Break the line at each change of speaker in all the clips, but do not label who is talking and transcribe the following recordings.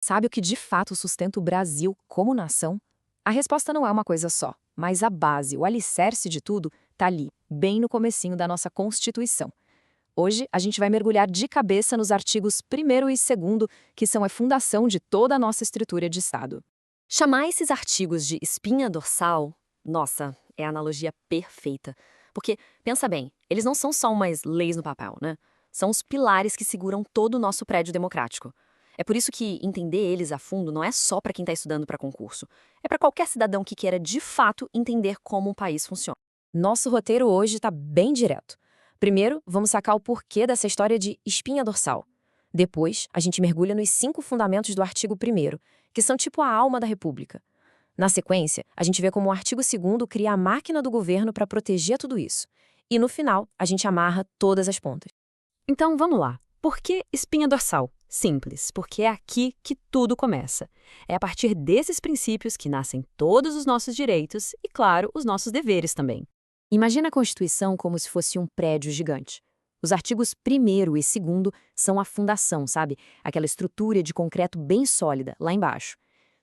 Sabe o que de fato sustenta o Brasil como nação? A resposta não é uma coisa só, mas a base, o alicerce de tudo, está ali, bem no comecinho da nossa Constituição. Hoje, a gente vai mergulhar de cabeça nos artigos 1º e 2º, que são a fundação de toda a nossa estrutura de Estado.
Chamar esses artigos de espinha dorsal, nossa, é a analogia perfeita. Porque, pensa bem, eles não são só umas leis no papel, né? São os pilares que seguram todo o nosso prédio democrático. É por isso que entender eles a fundo não é só para quem está estudando para concurso. É para qualquer cidadão que queira, de fato, entender como um país funciona.
Nosso roteiro hoje está bem direto. Primeiro, vamos sacar o porquê dessa história de espinha dorsal. Depois, a gente mergulha nos 5 fundamentos do artigo 1º, que são tipo a alma da República. Na sequência, a gente vê como o artigo 2º cria a máquina do governo para proteger tudo isso. E no final, a gente amarra todas as pontas.
Então, vamos lá. Por que espinha dorsal? Simples, porque é aqui que tudo começa. É a partir desses princípios que nascem todos os nossos direitos e, claro, os nossos deveres também.
Imagina a Constituição como se fosse um prédio gigante. Os artigos 1º e 2º são a fundação, sabe? Aquela estrutura de concreto bem sólida, lá embaixo.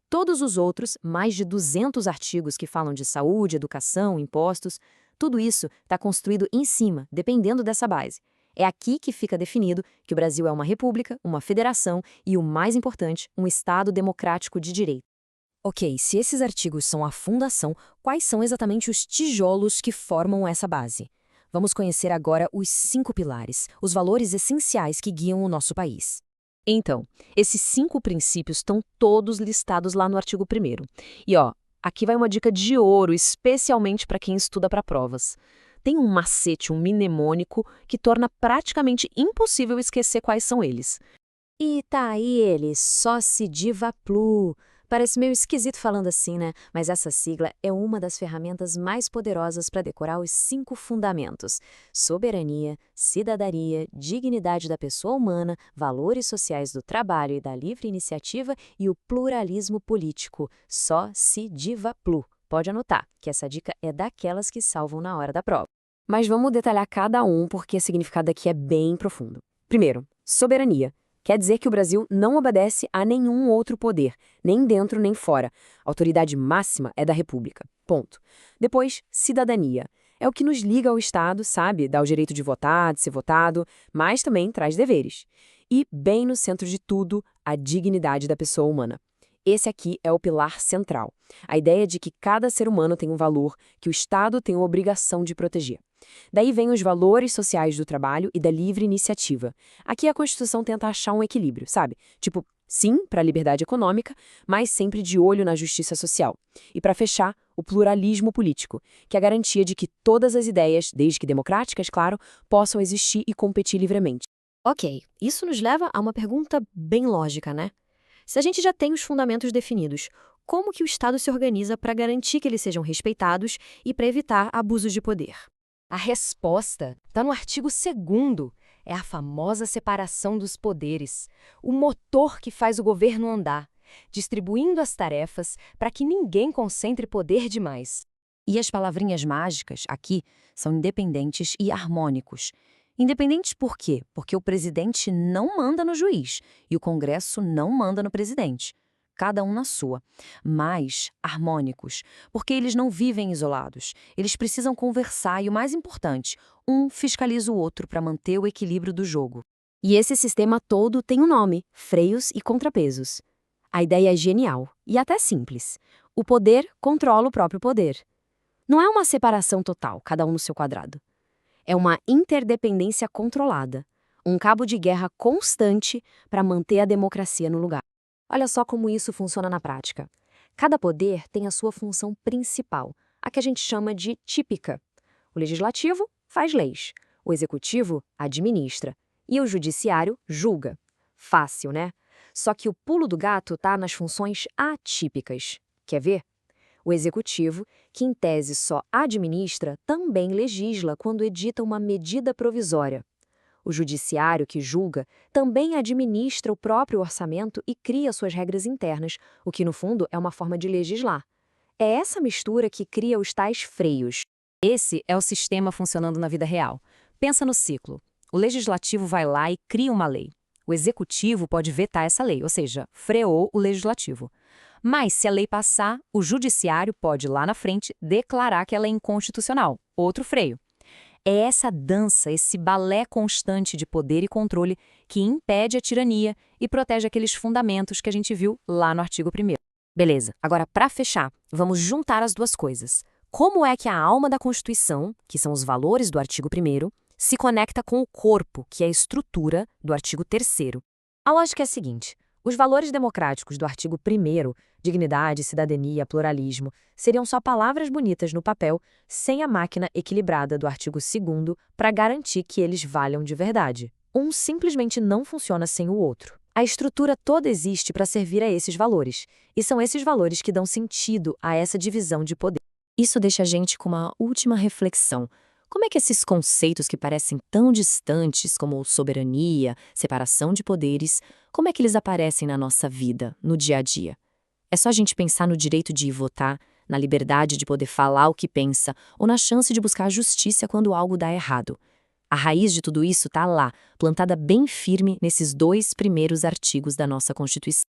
Todos os outros, mais de 200 artigos que falam de saúde, educação, impostos, tudo isso está construído em cima, dependendo dessa base. É aqui que fica definido que o Brasil é uma república, uma federação e, o mais importante, um Estado democrático de direito. Ok, se esses artigos são a fundação, quais são exatamente os tijolos que formam essa base? Vamos conhecer agora os 5 pilares, os valores essenciais que guiam o nosso país. Então, esses 5 princípios estão todos listados lá no artigo 1º. E aqui vai uma dica de ouro, especialmente para quem estuda para provas. Tem um macete, um mnemônico, que torna praticamente impossível esquecer quais são eles.
E tá aí ele, Sóci Diva Plu. Parece meio esquisito falando assim, né? Mas essa sigla é uma das ferramentas mais poderosas para decorar os 5 fundamentos: soberania, cidadania, dignidade da pessoa humana, valores sociais do trabalho e da livre iniciativa e o pluralismo político. Sóci Diva Plu. Pode anotar, que essa dica é daquelas que salvam na hora da prova.
Mas vamos detalhar cada um porque o significado aqui é bem profundo. Primeiro, soberania. Quer dizer que o Brasil não obedece a nenhum outro poder, nem dentro nem fora. A autoridade máxima é da República. Ponto. Depois, cidadania. É o que nos liga ao Estado, sabe? Dá o direito de votar, de ser votado, mas também traz deveres. E, bem no centro de tudo, a dignidade da pessoa humana. Esse aqui é o pilar central. A ideia de que cada ser humano tem um valor que o Estado tem a obrigação de proteger. Daí vem os valores sociais do trabalho e da livre iniciativa. Aqui a Constituição tenta achar um equilíbrio, sabe? Tipo, sim para a liberdade econômica, mas sempre de olho na justiça social. E para fechar, o pluralismo político, que é a garantia de que todas as ideias, desde que democráticas, claro, possam existir e competir livremente.
Ok, isso nos leva a uma pergunta bem lógica, né? Se a gente já tem os fundamentos definidos, como que o Estado se organiza para garantir que eles sejam respeitados e para evitar abusos de poder?
A resposta está no artigo 2º. É a famosa separação dos poderes, o motor que faz o governo andar, distribuindo as tarefas para que ninguém concentre poder demais.
E as palavrinhas mágicas aqui são independentes e harmônicos. Independentes por quê? Porque o presidente não manda no juiz e o Congresso não manda no presidente. Cada um na sua. Mas harmônicos, porque eles não vivem isolados. Eles precisam conversar e, o mais importante, um fiscaliza o outro para manter o equilíbrio do jogo. E esse sistema todo tem um nome: freios e contrapesos. A ideia é genial e até simples. O poder controla o próprio poder. Não é uma separação total, cada um no seu quadrado. É uma interdependência controlada, um cabo de guerra constante para manter a democracia no lugar. Olha só como isso funciona na prática. Cada poder tem a sua função principal, a que a gente chama de típica. O legislativo faz leis, o executivo administra e o judiciário julga. Fácil, né? Só que o pulo do gato está nas funções atípicas. Quer ver? O executivo, que em tese só administra, também legisla quando edita uma medida provisória. O judiciário, que julga, também administra o próprio orçamento e cria suas regras internas, o que, no fundo, é uma forma de legislar. É essa mistura que cria os tais freios.
Esse é o sistema funcionando na vida real. Pensa no ciclo. O legislativo vai lá e cria uma lei.
O executivo pode vetar essa lei, ou seja, freou o legislativo. Mas, se a lei passar, o judiciário pode, lá na frente, declarar que ela é inconstitucional. Outro freio. É essa dança, esse balé constante de poder e controle que impede a tirania e protege aqueles fundamentos que a gente viu lá no artigo 1º. Beleza, agora para fechar, vamos juntar as duas coisas. Como é que a alma da Constituição, que são os valores do artigo 1º, se conecta com o corpo, que é a estrutura do artigo 3º? A lógica é a seguinte: os valores democráticos do artigo 1º, dignidade, cidadania, pluralismo, seriam só palavras bonitas no papel, sem a máquina equilibrada do artigo 2º para garantir que eles valham de verdade. Um simplesmente não funciona sem o outro. A estrutura toda existe para servir a esses valores, e são esses valores que dão sentido a essa divisão de poder.
Isso deixa a gente com uma última reflexão. Como é que esses conceitos que parecem tão distantes, como soberania, separação de poderes, como é que eles aparecem na nossa vida, no dia a dia? É só a gente pensar no direito de ir votar, na liberdade de poder falar o que pensa, ou na chance de buscar justiça quando algo dá errado. A raiz de tudo isso está lá, plantada bem firme nesses 2 primeiros artigos da nossa Constituição.